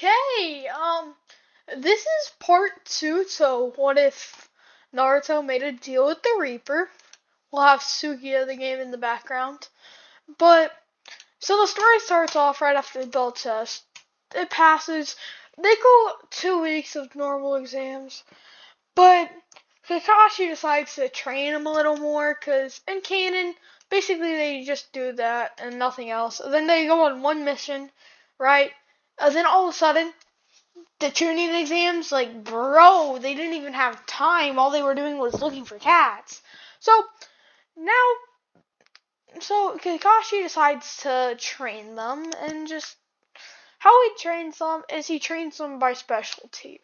Okay, this is part two, so what if Naruto made a deal with the Reaper? We'll have Sugiya the game in the background. But, so the story starts off right after the bell test. It passes, they go 2 weeks of normal exams, but Kakashi decides to train him a little more, cause in canon, basically they just do that and nothing else. And then they go on one mission, right? And then all of a sudden, the tuning exams, like, bro, they didn't even have time. All they were doing was looking for cats. So, now, so Kakashi decides to train them, and just, how he trains them is he trains them by specialty.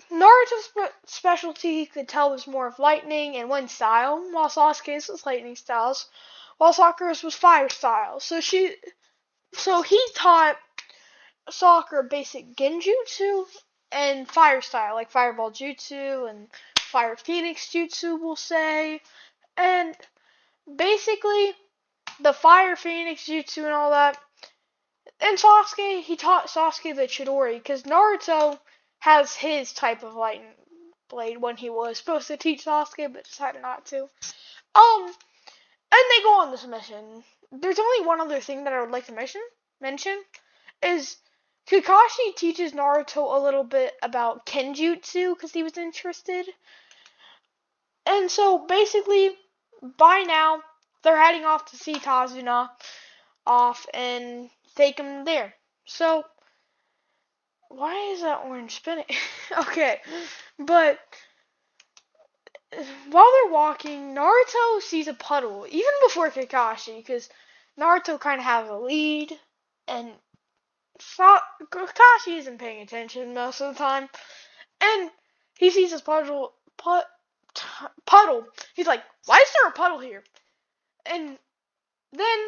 Naruto's specialty, you could tell, was more of lightning and wind style, while Sasuke's was lightning styles, while Sakura's was fire style. So he taught Sakura basic genjutsu and fire style, like fireball jutsu and fire phoenix jutsu, we'll say. And basically, the fire phoenix jutsu and all that. And Sasuke, he taught Sasuke the Chidori, because Naruto has his type of lightning blade when he was supposed to teach Sasuke, but decided not to. And they go on this mission. There's only one other thing that I would like to mention, is Kakashi teaches Naruto a little bit about Kenjutsu because he was interested. And so basically, by now, they're heading off to see Tazuna off and take him there. So, why is that orange spinning? Okay, but while they're walking, Naruto sees a puddle, even before Kakashi, because Naruto kind of has a lead, and Kakashi isn't paying attention most of the time, and he sees this puddle. He's like, "Why is there a puddle here?" And then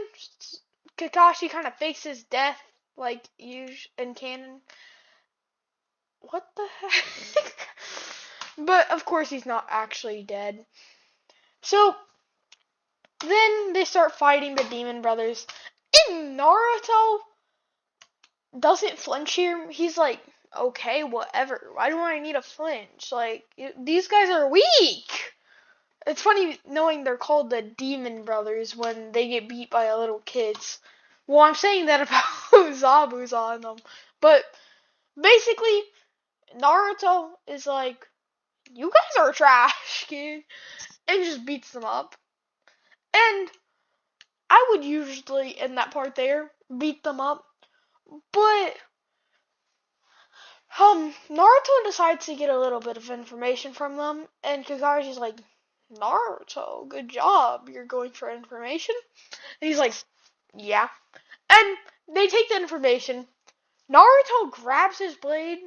Kakashi kind of fakes his death, like in canon. What the heck? But of course, he's not actually dead. So then they start fighting the Demon Brothers, and Naruto doesn't flinch here. He's like, okay, whatever. Why do I need a flinch? Like, these guys are weak. It's funny knowing they're called the Demon Brothers when they get beat by little kids. Well, I'm saying that about Zabuza and them. But basically, Naruto is like, you guys are trash, kid. And just beats them up. And I would usually, in that part there, beat them up. But Naruto decides to get a little bit of information from them, and Kakashi's like, Naruto, good job, you're going for information? And he's like, yeah. And they take the information. Naruto grabs his blade,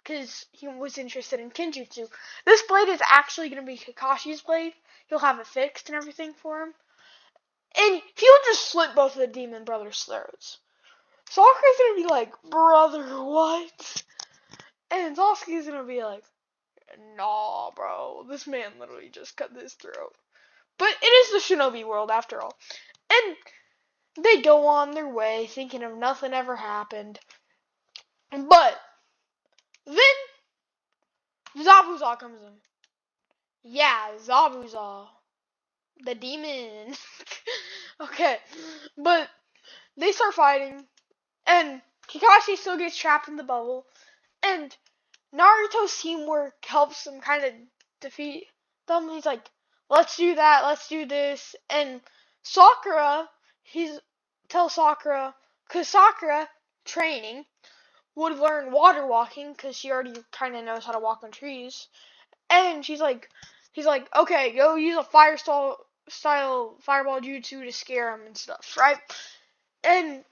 because he was interested in Kenjutsu. This blade is actually going to be Kakashi's blade. He'll have it fixed and everything for him. And he'll just slit both of the Demon Brothers' throats. Sakura's going to be like, brother, what? And Sasuke's gonna be like, nah, bro, this man literally just cut his throat. But it is the shinobi world after all. And they go on their way thinking of nothing ever happened. But then Zabuza comes in. Yeah, Zabuza. The demon. Okay. But they start fighting, and Kakashi still gets trapped in the bubble. And Naruto's teamwork helps him kind of defeat them. He's like, let's do that, let's do this. And Sakura, tells Sakura, because Sakura, training, would learn water walking, because she already kind of knows how to walk on trees. And he's like, okay, go use a style fireball jutsu to scare him and stuff, right? And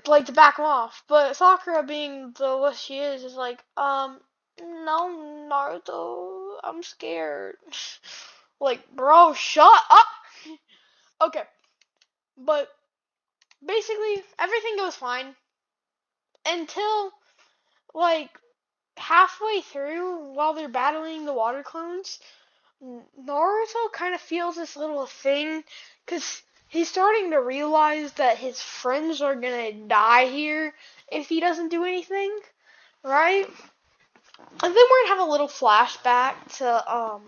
like to back him off. But Sakura, being the what she is like, no, Naruto, I'm scared. Like, bro, shut up. Okay, but basically everything goes fine until like halfway through, while they're battling the water clones, Naruto kind of feels this little thing, because he's starting to realize that his friends are gonna die here if he doesn't do anything, right? And then we're gonna have a little flashback to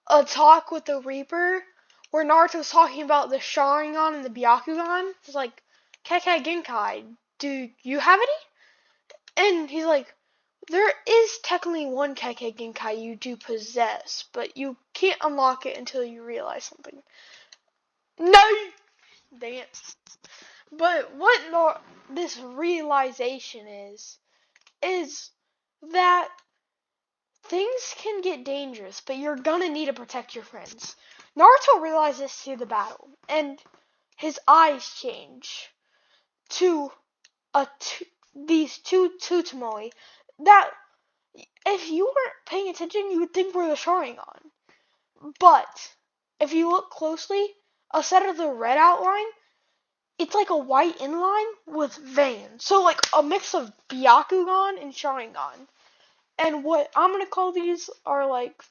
a talk with the Reaper where Naruto's talking about the Sharingan and the Byakugan. He's like, Kekkei Genkai, do you have any? And he's like, there is technically one Kekkei Genkai you do possess, but you can't unlock it until you realize something. No! Dang it. But what this realization is that things can get dangerous, but you're gonna need to protect your friends. Naruto realizes this through the battle, and his eyes change to these two Tsutomu that, if you weren't paying attention, you would think were the Sharingan. But if you look closely, instead of the red outline, it's like a white inline with veins. So like a mix of Byakugan and Sharingan. And what I'm gonna call these are like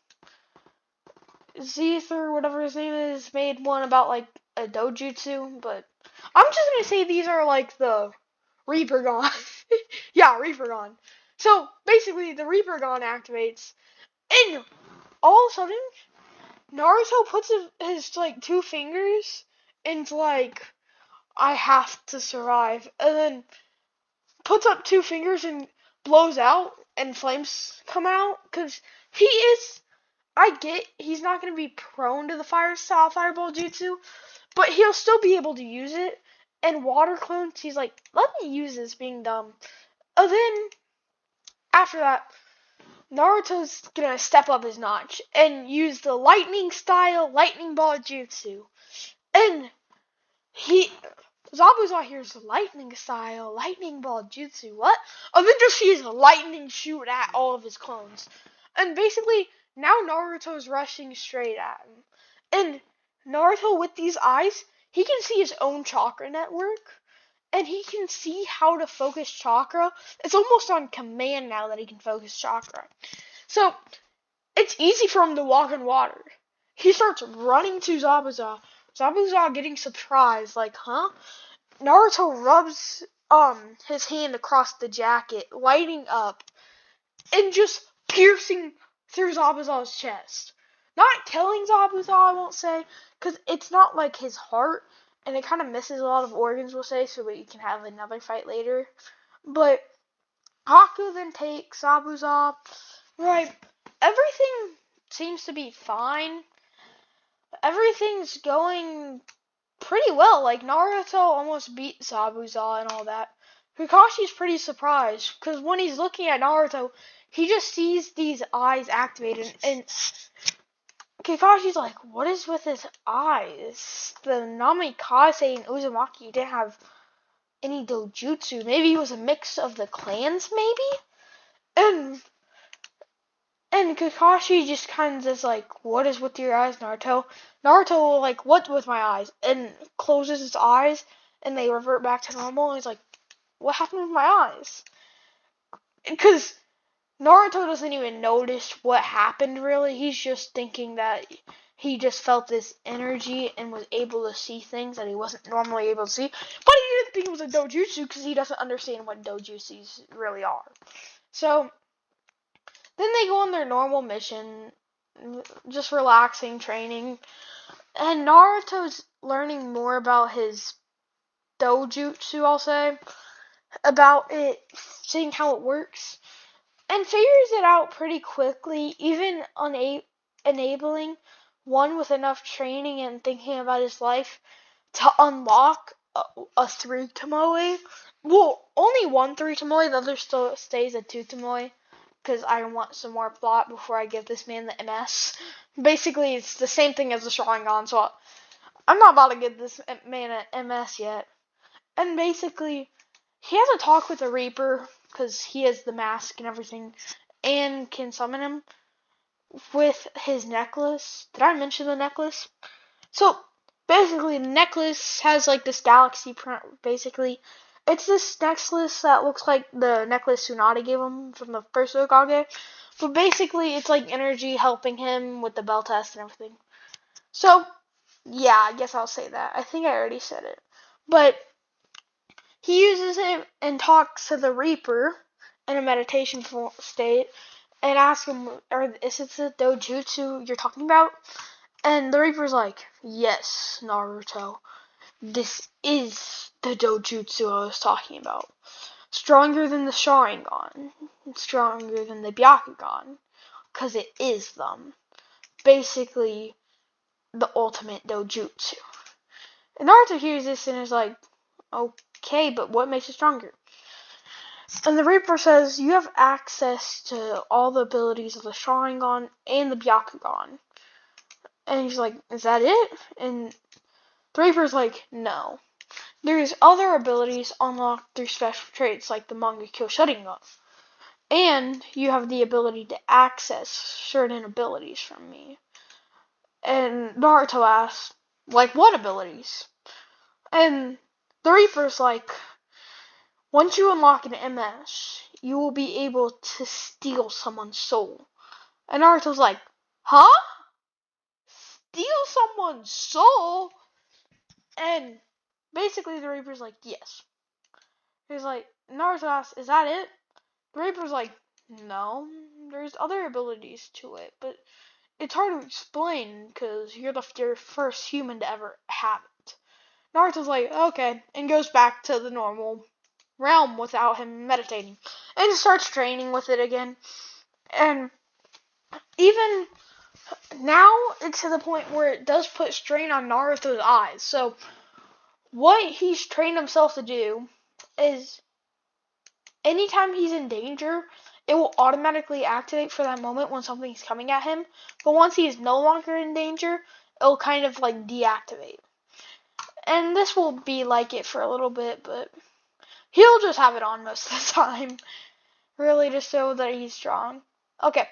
Zeeth or whatever his name is made one about like a dojutsu, but I'm just gonna say these are like the Reapergon. Yeah, Reapergon. So basically the Reapergon activates, and all of a sudden Naruto puts his like two fingers into like, I have to survive, and then puts up two fingers and blows out and flames come out, because I get he's not going to be prone to the fireball jutsu, but he'll still be able to use it. And water clones, he's like, let me use this, being dumb. And then after that, Naruto's gonna step up his notch and use the lightning style lightning ball jutsu. And Zabuza hears lightning style lightning ball jutsu, what? And then just sees lightning shoot at all of his clones. And basically, now Naruto's rushing straight at him. And Naruto, with these eyes, he can see his own chakra network. And he can see how to focus chakra. It's almost on command now that he can focus chakra. So, it's easy for him to walk on water. He starts running to Zabuza. Zabuza getting surprised, like, huh? Naruto rubs his hand across the jacket, lighting up, and just piercing through Zabuza's chest. Not killing Zabuza, I won't say, because it's not like his heart, and it kind of misses a lot of organs, we'll say, so we can have another fight later. But Haku then takes Zabuza. Right, everything seems to be fine. Everything's going pretty well. Like, Naruto almost beat Zabuza and all that. Kakashi's pretty surprised, because when he's looking at Naruto, he just sees these eyes activated, and Kakashi's like, what is with his eyes? The Namikaze and Uzumaki didn't have any dojutsu. Maybe it was a mix of the clans, maybe? And Kakashi just kind of is like, what is with your eyes, Naruto? Naruto, like, what's with my eyes? And closes his eyes, and they revert back to normal, and he's like, what happened with my eyes? Because Naruto doesn't even notice what happened, really. He's just thinking that he just felt this energy and was able to see things that he wasn't normally able to see. But he didn't think it was a dojutsu because he doesn't understand what dojutsus really are. So then they go on their normal mission, just relaxing, training. And Naruto's learning more about his dojutsu, I'll say. About it, seeing how it works. And figures it out pretty quickly, even enabling one with enough training and thinking about his life to unlock a 3 Tomoe. Well, only one 3 Tomoe, the other still stays a 2 Tomoe, because I want some more plot before I give this man the MS. Basically, it's the same thing as the Sharingan, so I'm not about to give this man an MS yet. And basically, he has a talk with the Reaper, because he has the mask and everything, and can summon him with his necklace. Did I mention the necklace? So, basically, the necklace has, like, this galaxy print, basically. It's this necklace that looks like the necklace Tsunade gave him from the first Hokage. But basically, it's, like, energy helping him with the bell test and everything. So, Yeah, I guess I'll say that. I think I already said it. But he uses it and talks to the Reaper in a meditation state and asks him, is it the dojutsu you're talking about? And the Reaper's like, yes, Naruto. This is the dojutsu I was talking about. Stronger than the Sharingan. Stronger than the Byakugan. Because it is them. Basically, the ultimate dojutsu. And Naruto hears this and is like, okay, but what makes it stronger? And the Reaper says, you have access to all the abilities of the Sharingan and the Byakugan. And he's like, is that it? And the Reaper's like, no. There's other abilities unlocked through special traits like the Mangekyo Sharingan. And you have the ability to access certain abilities from me. And Naruto asks, like what abilities? And the Reaper's like, once you unlock an MS, you will be able to steal someone's soul. And Naruto's like, huh? Steal someone's soul? And basically the Reaper's like, yes. He's like, Naruto asks, is that it? The Reaper's like, no, there's other abilities to it, but it's hard to explain because you're the first human to ever have it. Naruto's like, okay, and goes back to the normal realm without him meditating, and starts training with it again. And even now, it's to the point where it does put strain on Naruto's eyes. So, what he's trained himself to do is anytime he's in danger, it will automatically activate for that moment when something's coming at him. But once he's no longer in danger, it'll kind of like deactivate. And this will be like it for a little bit, but he'll just have it on most of the time. Really, to show that he's strong. Okay,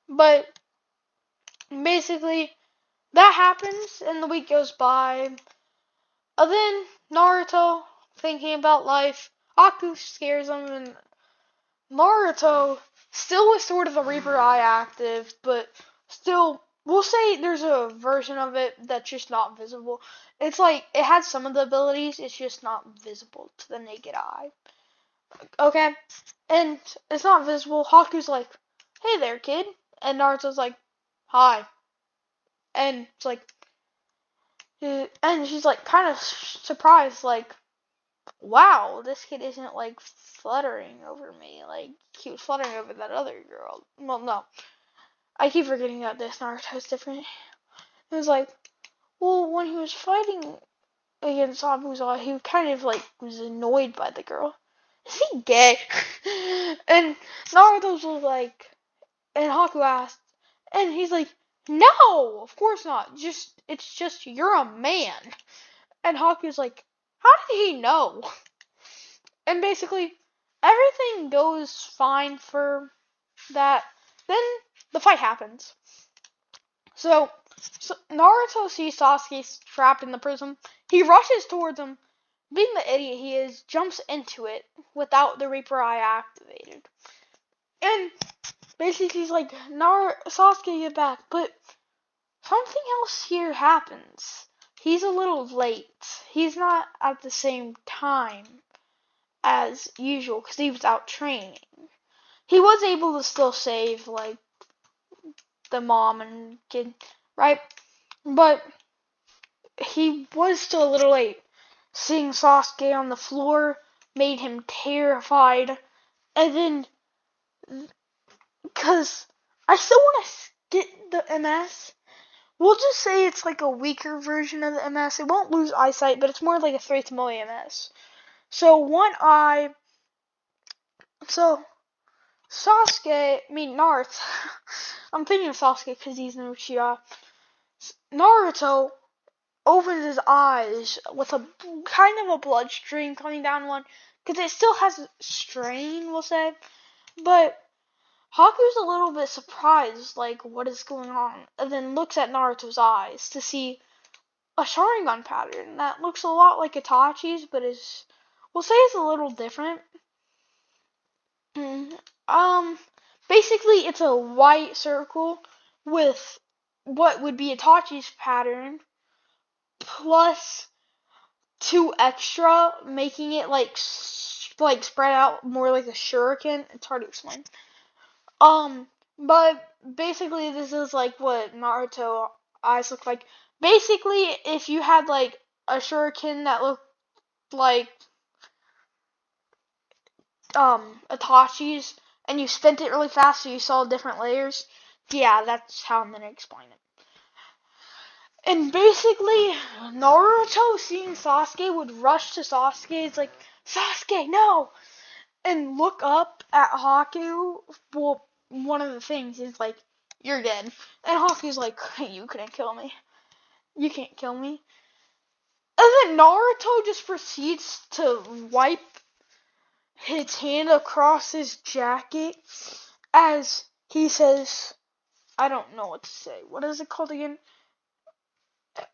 but basically, that happens, and the week goes by. And then Naruto, thinking about life, Aku scares him, and Naruto, still with Sword of the Reaper Eye active, but still, we'll say there's a version of it that's just not visible. It's like, it has some of the abilities, it's just not visible to the naked eye. Okay? And it's not visible. Haku's like, hey there, kid. And Naruto's like, hi. And it's like, and she's like, kind of surprised, like, wow, this kid isn't like fluttering over me like he was fluttering over that other girl. Well, no, I keep forgetting that this Naruto's different. It was like, well, when he was fighting against Abuza, he kind of like was annoyed by the girl. Is he gay? And Naruto's was like, and Haku asked, and he's like, no, of course not. It's just you're a man. And Haku's like, how did he know? And basically, everything goes fine for that. Then the fight happens. So Naruto sees Sasuke trapped in the prison. He rushes towards him. Being the idiot he is, jumps into it without the Reaper Eye activated. And basically he's like, Sasuke, get back. But something else here happens. He's a little late. He's not at the same time as usual because he was out training. He was able to still save, like, the mom and kid, right? But he was still a little late. Seeing Sasuke on the floor made him terrified. And then, because I still want to get the MS. We'll just say it's like a weaker version of the MS. It won't lose eyesight, but it's more like a 3 Tomoe MS. So one eye. So Naruto. I'm thinking of Sasuke because he's in Uchiha. Naruto opens his eyes with a kind of a bloodstream coming down one because it still has strain, we'll say. But Haku's a little bit surprised, like, what is going on? And then looks at Naruto's eyes to see a Sharingan pattern that looks a lot like Itachi's, but we'll say it's a little different. Basically, it's a white circle with what would be Itachi's pattern plus 2 extra, making it like spread out more like a shuriken. It's hard to explain. But basically this is like what Naruto eyes look like. Basically, if you had like a shuriken that looked like Itachi's and you spent it really fast so you saw different layers, yeah, that's how I'm gonna explain it. And basically, Naruto seeing Sasuke would rush to Sasuke. It's like, Sasuke, no! And look up at Haku. Well, one of the things is like, you're dead. And Haku's like, you couldn't kill me. You can't kill me. And then Naruto just proceeds to wipe his hand across his jacket as he says, I don't know what to say. What is it called again?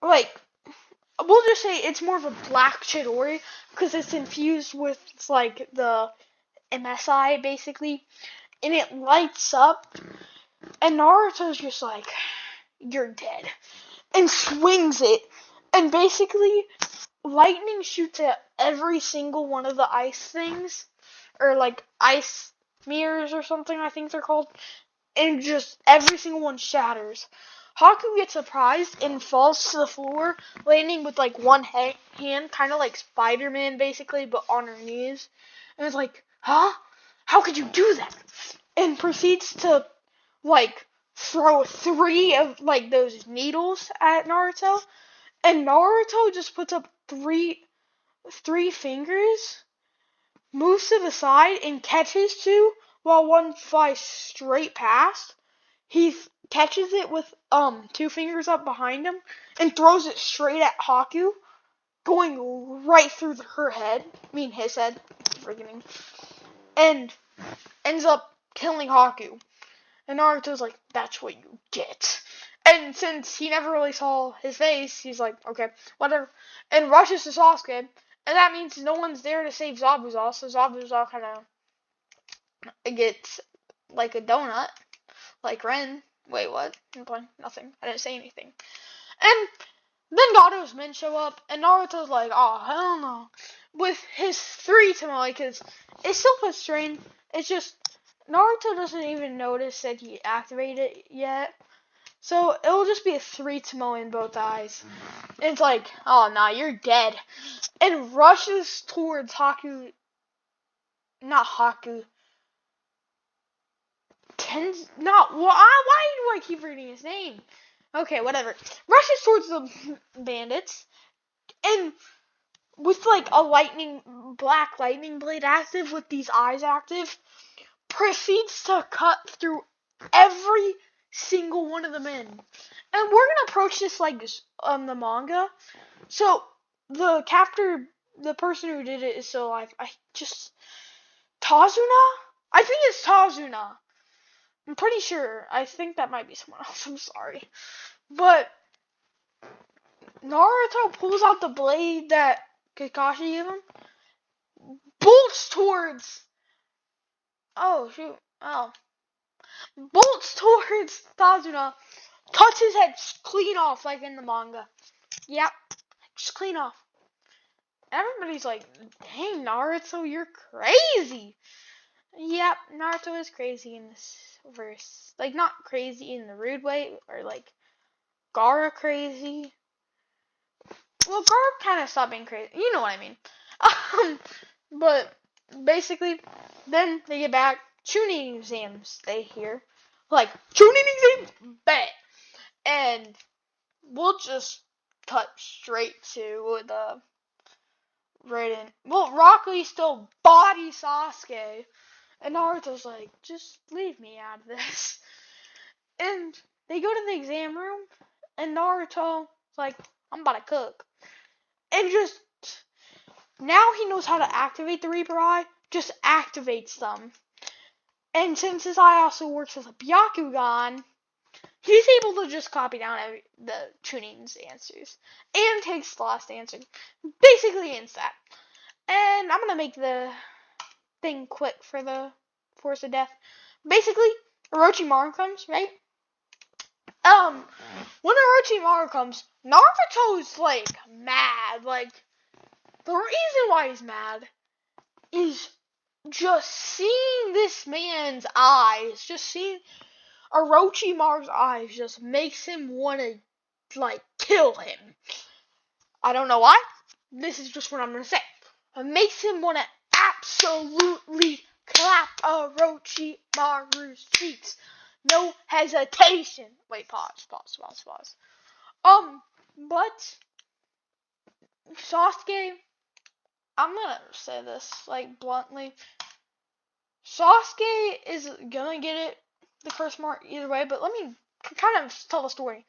Like, we'll just say it's more of a black Chidori because it's infused with like the MSI basically, and it lights up, and Naruto's just like, you're dead, and swings it, and basically lightning shoots at every single one of the ice things, or like ice mirrors or something I think they're called, and just every single one shatters. Haku gets surprised and falls to the floor, landing with like one hand, kind of like Spider-Man basically, but on her knees. And it's like, huh? How could you do that? And proceeds to like throw 3 of like those needles at Naruto. And Naruto just puts up three fingers, moves to the side, and catches 2 while one flies straight past. He catches it with 2 fingers up behind him and throws it straight at Haku, going right through her head. I mean his head, forgetting, and ends up killing Haku. And Naruto's like, that's what you get. And since he never really saw his face, he's like, okay, whatever. And rushes to Sasuke. And that means no one's there to save Zabuza. So Zabuza kind of gets like a donut. Like Ren. Wait, what? Nothing. I didn't say anything. And then Gado's men show up. And Naruto's like, oh, hell no. With his 3 Tomoe. Because it still puts strain. It's just Naruto doesn't even notice that he activated it yet. So it'll just be a 3 Tomoe in both eyes. And it's like, oh nah, you're dead. And rushes towards Haku. Not Haku. Why do I keep reading his name? Okay, whatever. Rushes towards the bandits. And with like a black lightning blade active with these eyes active, proceeds to cut through every single one of the men. And we're gonna approach this like the manga. So the person who did it is still alive. Tazuna? I think it's Tazuna. I'm pretty sure. I think that might be someone else. I'm sorry. But Naruto pulls out the blade that Kakashi gave him, bolts towards. Oh shoot! Oh, bolts towards Tazuna, cuts his head clean off like in the manga. Yep, just clean off. Everybody's like, dang, Naruto, you're crazy. Yep, Naruto is crazy in this verse. Like, not crazy in the rude way, or like, Gaara crazy. Well, Gaara kind of stopped being crazy. You know what I mean. But, basically, then they get back. Chunin exams, they hear. Like, Chunin exams? Bet. And we'll just cut straight to the well, Rock Lee still body Sasuke. And Naruto's like, just leave me out of this. And they go to the exam room. And Naruto's like, I'm about to cook. And just, now he knows how to activate the Reaper Eye. Just activates them. And since his eye also works as a Byakugan, he's able to just copy down the Chunin's answers. And takes the last answer. Basically instat. And I'm going to make the thing quick for the Force of Death. Basically, Orochimaru comes, right? When Orochimaru comes, Naruto's, like, mad. Like, the reason why he's mad is just seeing this man's eyes, just seeing Orochimaru's eyes just makes him want to, like, kill him. I don't know why. This is just what I'm going to say. It makes him want to absolutely clap Orochimaru's cheeks. No hesitation. Wait, pause. But Sasuke, I'm gonna say this, like, bluntly. Sasuke is gonna get it, the curse mark, either way, but let me kind of tell the story.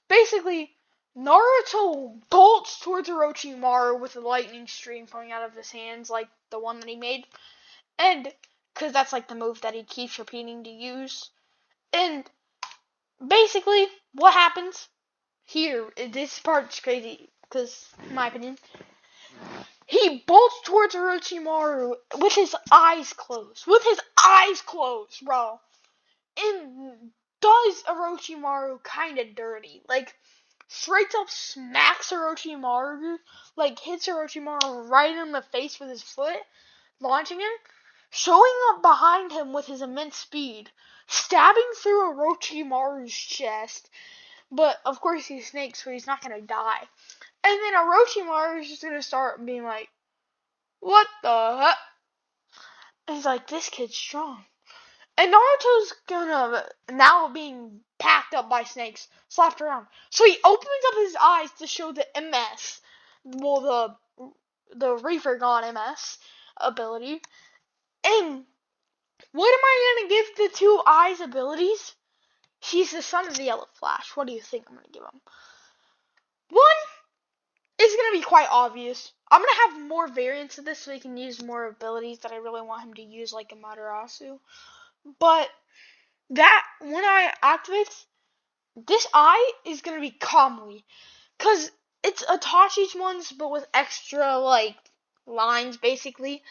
Basically, Naruto bolts towards Orochimaru with a lightning stream coming out of his hands, like the one that he made. And, because that's, like, the move that he keeps repeating to use. And, basically, what happens here, this part's crazy, because, in my opinion, he bolts towards Orochimaru with his eyes closed. With his eyes closed, bro. And does Orochimaru kind of dirty. Like, straight up smacks Orochimaru. Like, hits Orochimaru right in the face with his foot, launching him, showing up behind him with his immense speed, stabbing through Orochimaru's chest. But, of course, he's Snake, so he's not gonna die. And then Orochimaru is just gonna start being like, what the heck? And he's like, this kid's strong. And Naruto's gonna, now being packed up by snakes, slapped around. So he opens up his eyes to show the MS, well, the Reaper God MS ability. And what am I gonna give the two eyes abilities? He's the son of the Yellow Flash. What do you think I'm gonna give him? One is gonna be quite obvious. I'm gonna have more variants of this so he can use more abilities that I really want him to use, like Amaterasu. But that, when I activates, this eye is gonna be Kamui. Cause it's Itachi's ones, but with extra, like, lines, basically.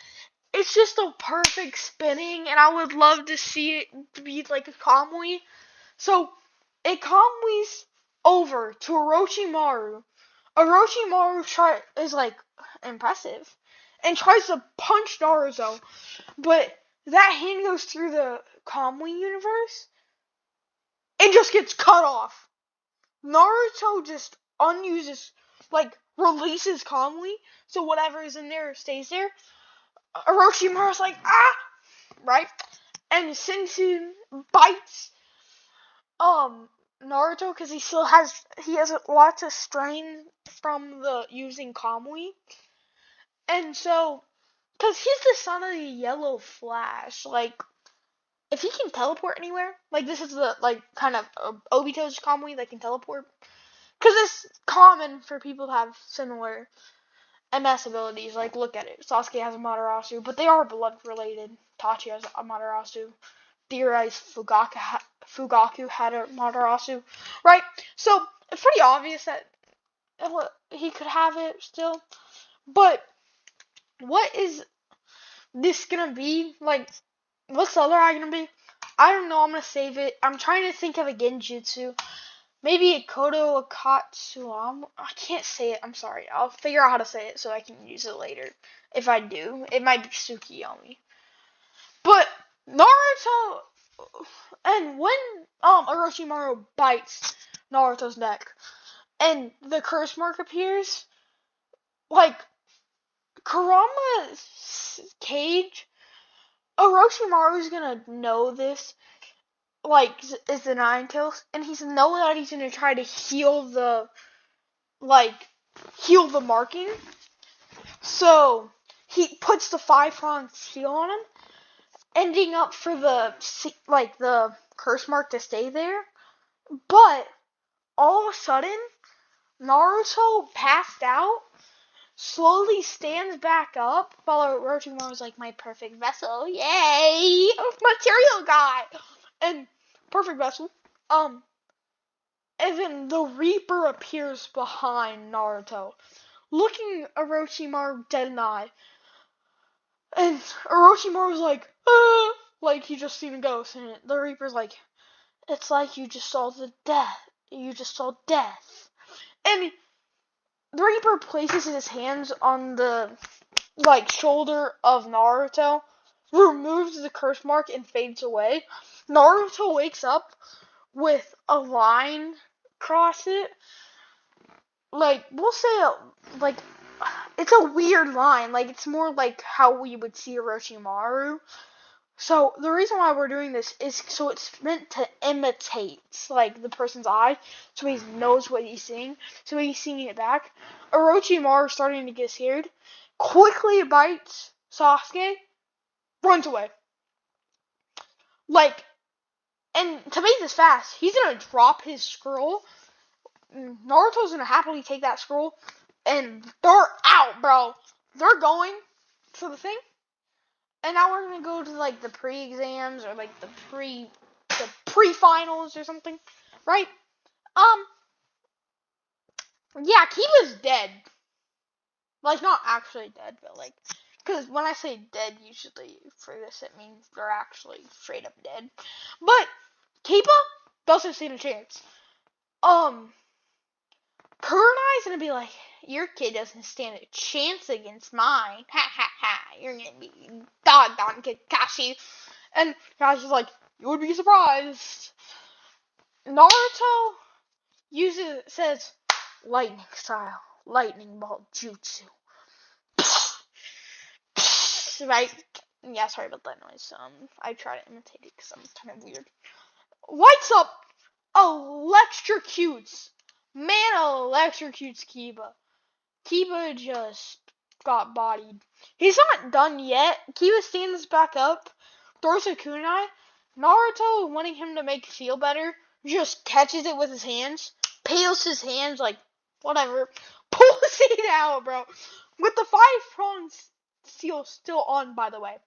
It's just a perfect spinning, and I would love to see it be like a Kamui. So, it Kamui's over to Orochimaru. Orochimaru is, like, impressive, and tries to punch Naruto, but that hand goes through the Kamui universe, and just gets cut off. Naruto just unuses, like, releases Kamui, so whatever is in there stays there. Orochimaru's like, ah! Right? And Shinsun bites, Naruto, because he has lots of strain from the using Kamui. And so, because he's the son of the Yellow Flash, like, if he can teleport anywhere, like, this is the, like, kind of Obito's Kamui that can teleport. Because it's common for people to have similar MS abilities. Like, look at it. Sasuke has Amaterasu, but they are blood related. Itachi has Amaterasu. Theorized Fugaku had Amaterasu. Right? So, it's pretty obvious that he could have it still. But, what is this gonna be? Like, what's the other eye gonna be? I don't know. I'm gonna save it. I'm trying to think of a genjutsu. Maybe a Kodo Akatsuam. I can't say it. I'm sorry. I'll figure out how to say it so I can use it later. If I do, it might be Tsukiyomi. But Naruto, and when Orochimaru bites Naruto's neck, and the curse mark appears, like, Kurama's cage, Orochimaru's gonna know this, like, is the Nine Tails, and he's know that he's gonna try to heal the marking. So he puts the 5-pronged seal on him, ending up for the curse mark to stay there. But all of a sudden, Naruto passed out, slowly stands back up, while Orochimaru's like, my perfect vessel, yay, material guy, and perfect vessel, and then the Reaper appears behind Naruto, looking Orochimaru dead in the eye, and Orochimaru's like, ah! Like he just seen a ghost, and the Reaper's like, it's like you just saw death, And the Reaper places his hands on the shoulder of Naruto, removes the curse mark, and fades away. Naruto wakes up with a line across it. We'll say, it's a weird line. It's more like how we would see Orochimaru. So the reason why we're doing this is so it's meant to imitate the person's eye, so he knows what he's seeing, so he's seeing it back. Orochimaru starting to get scared, quickly bites Sasuke, runs away. And to make this fast, he's gonna drop his scroll. Naruto's gonna happily take that scroll, and they're out, bro. They're going for the thing. And now we're gonna go to the pre-exams or the pre-finals or something, right? Yeah, Kiba's dead. Not actually dead, but because when I say dead, usually for this it means they're actually straight up dead. But Kiba doesn't stand a chance. Kurenai's gonna be like, your kid doesn't stand a chance against mine. Ha ha ha. You're gonna be doggone Kakashi. And Kakashi's like, you would be surprised. Naruto says, lightning style, lightning ball jutsu. Right? Yeah, sorry about that noise. I try to imitate it because I'm kind of weird. Lights up, electrocutes. Man electrocutes Kiba. Kiba just got bodied. He's not done yet. Kiba stands back up, throws a kunai. Naruto, wanting him to make feel better, just catches it with his hands, peels his hands, whatever, pulls it out, bro. With the 5-prong seal still on, by the way.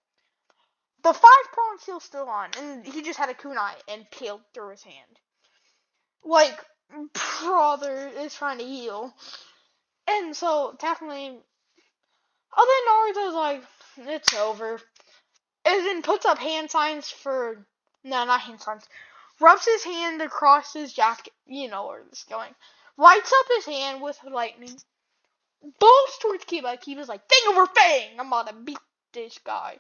The 5-prong seal still on, and he just had a kunai and peeled through his hand. Brother is trying to heal. And so, technically, then Naruto's like, it's over. And then puts up hand signs for, no, not hand signs. Rubs his hand across his jacket. You know where this is going. Lights up his hand with lightning. Bolts towards Kiba. Kiba's like, thing over fang. I'm about to beat this guy.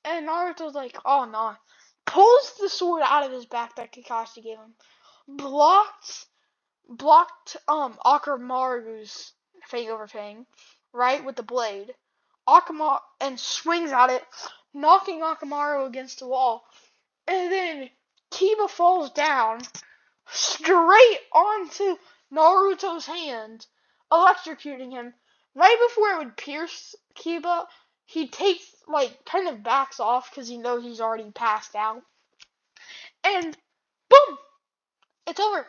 And Naruto's like, oh no. Pulls the sword out of his back that Kakashi gave him. Blocked Akamaru's fang over fang, right, with the blade. And swings at it, knocking Akamaru against the wall. And then Kiba falls down straight onto Naruto's hand, electrocuting him. Right before it would pierce Kiba, he takes, kind of backs off because he knows he's already passed out. And boom! It's over.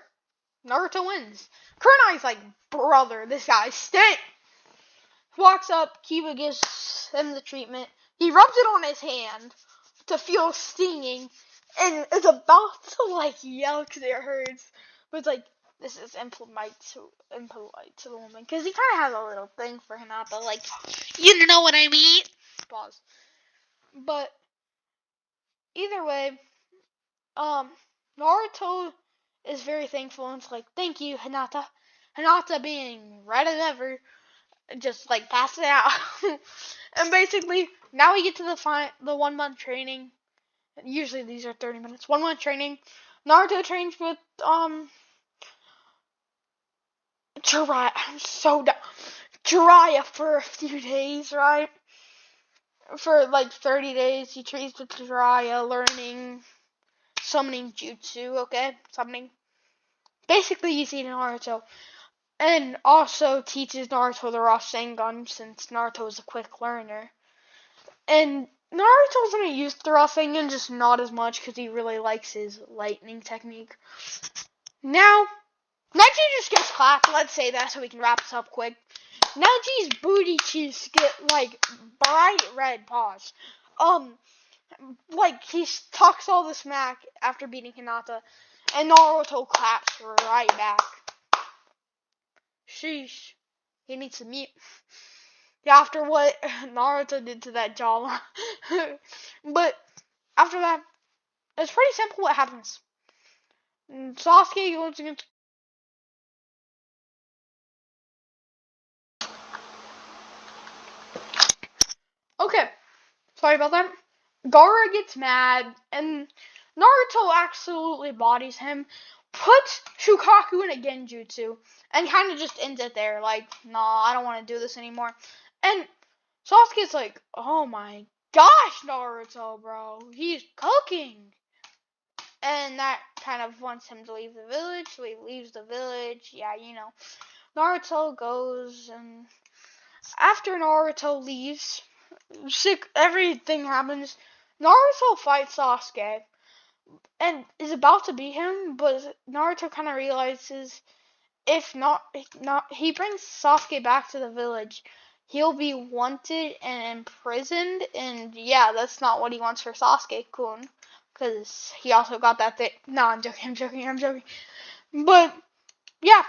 Naruto wins. Kurenai's like, brother, this guy stinks. Walks up, Kiba gives him the treatment. He rubs it on his hand to feel stinging, and is about to yell because it hurts. But it's like, this is impolite to the woman, because he kind of has a little thing for Hinata, you know what I mean? Pause. But either way, Naruto is very thankful, and it's like, thank you, Hinata. Hinata being right as ever, just passing out. And basically, now we get to the 1 month training. Usually these are 30 minutes. 1 month training. Naruto trains with Jiraiya. I'm so dumb. Jiraiya for a few days, right? For 30 days, he trains with Jiraiya, learning summoning jutsu. Okay, summoning. Basically, you see Naruto. And also teaches Naruto the Rasengan, since Naruto is a quick learner. And Naruto's gonna use the Rasengan, just not as much, because he really likes his lightning technique. Now, Neji just gets clapped, let's say that, so we can wrap this up quick. Neji's booty cheeks get, bright red, pause. He talks all the smack after beating Hinata, and Naruto claps right back. Sheesh. He needs to mute. After what Naruto did to that jawline. But after that, it's pretty simple what happens. Sasuke goes against Okay, sorry about that. Gaara gets mad, and Naruto absolutely bodies him, puts Shukaku in a genjutsu, and kind of just ends it there. Like, nah, I don't want to do this anymore. And Sasuke's like, oh my gosh, Naruto, bro, he's cooking. And that kind of wants him to leave the village, so he leaves the village. Yeah, Naruto goes, and after Naruto leaves, everything happens. Naruto fights Sasuke and is about to beat him, but Naruto kind of realizes if not, he brings Sasuke back to the village, he'll be wanted and imprisoned, and yeah, that's not what he wants for Sasuke-kun, because he also got that thing. No, I'm joking. But yeah,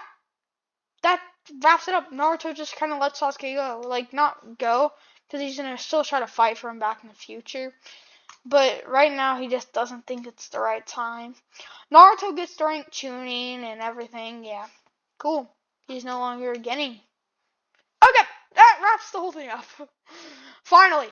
that wraps it up. Naruto just kind of lets Sasuke go, like not go, because he's gonna still try to fight for him back in the future. But right now, he just doesn't think it's the right time. Naruto gets the rank tuning and everything. Yeah, cool. He's no longer a Genin. Okay, that wraps the whole thing up. Finally.